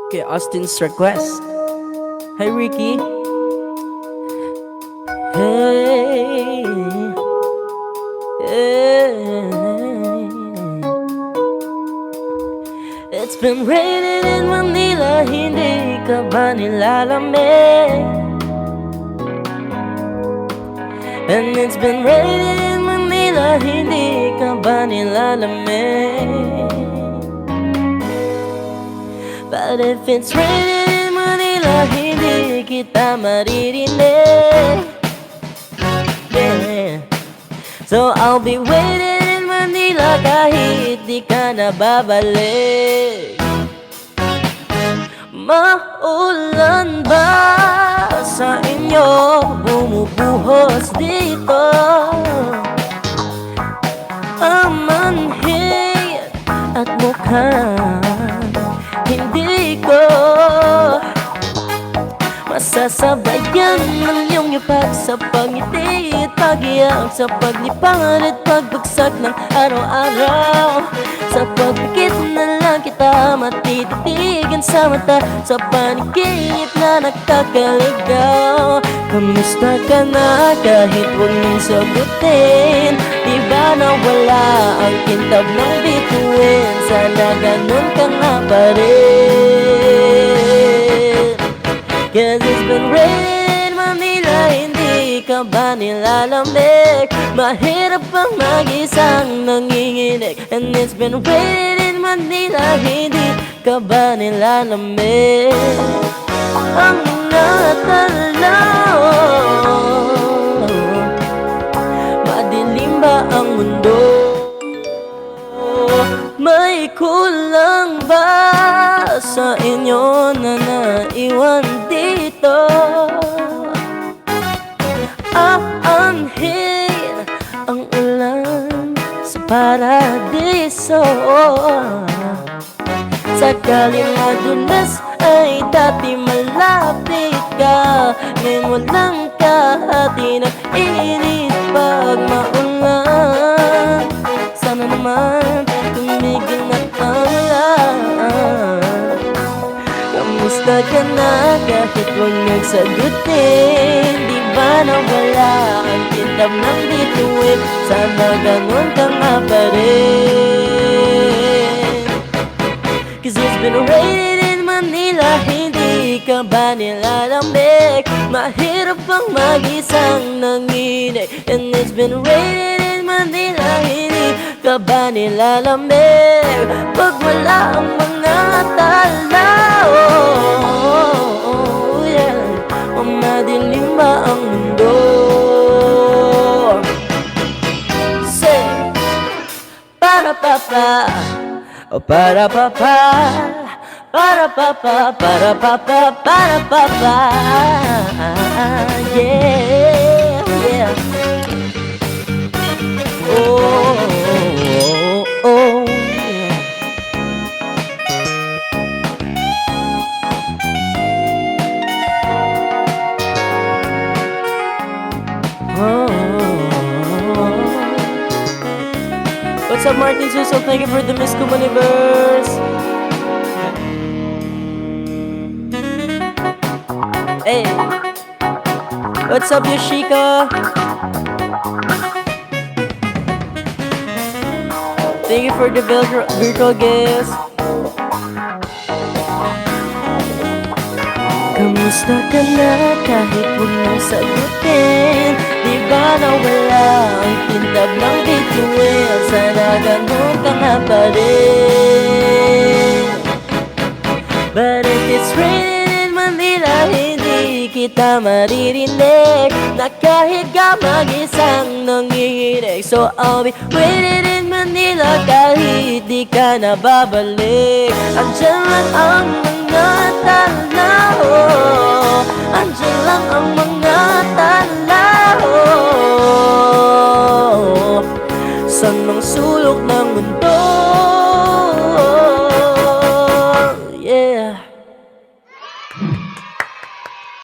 kay Austin's request. Hi Ricky. Hey, hey. It's been raining in Manila, hindi ka ba nilalamig? And it's been raining in Manila, hindi ka ba nilalamig? But if it's raining in Manila, hindi kita maririnig. Yeah. So I'll be waiting in Manila kahit di ka na babalik. Maulan ba sa inyo? Bumubuhos dito ang manhid at mukhang hindi ko masasabayan ng iyong ipag sa pangiti at pag-iyak sa paglipangan at pagbagsak ng araw-araw. Sa pagpikit na lang kita matititigan sa mata, sa panaginip na nakakaligaw. Kamusta ka na kahit huwag mong sagutin? Di ba nawala ang kintab ng bituin? Sana ganun ka nga pa rin. Cause it's been raining in Manila, hindi ka ba nilalamig? Mahirap pang mag-isang nanginginig. And it's been raining in Manila, hindi ka ba nilalamig? Ang natalaw, madilim ba ang mundo? May kulang ba sa inyo na naiwan dito? Aanhin ang ulan sa paradiso. Sakaling madulas ay dati malapit ka, ngayon walang kahati ng init pag maulan. Sana naman tumigil na ang ulan. Kamusta ka na kahit huwag nagsagutin? Di ba nawala ang kintab ng bituin? Sana ganun ka nga pa rin. Cause it's been raining in Manila, hindi ka ba nilalamig? Mahirap bang mag-isang nanginig? And it's been raining in Manila, hindi ka ba nilalamig? Pag wala ang mga talaw, yeah. O madilim ba ang mundo? Say, para papa, o para papa, para papa, para papa, para papa, yeah, yeah. Oh, oh, oh, yeah. Oh. What's up, Martin Suso? Thank you for the Miss Kumu universe. Hey, what's up, Yoshika? Thank you for the virtual gifts. Kamusta ka na kahit huwag mong sagutin? Di ba nawala ang kintab ng bituin? Sana ganun ka nga pa rin. But if it's raining in Manila, hindi kita maririnig. Nakahiga mag-isang nanginginig. So I'll be waiting in Manila kahit di ka na babalik. Andiyan lang ang mga tanaw, andiyan lang ang mga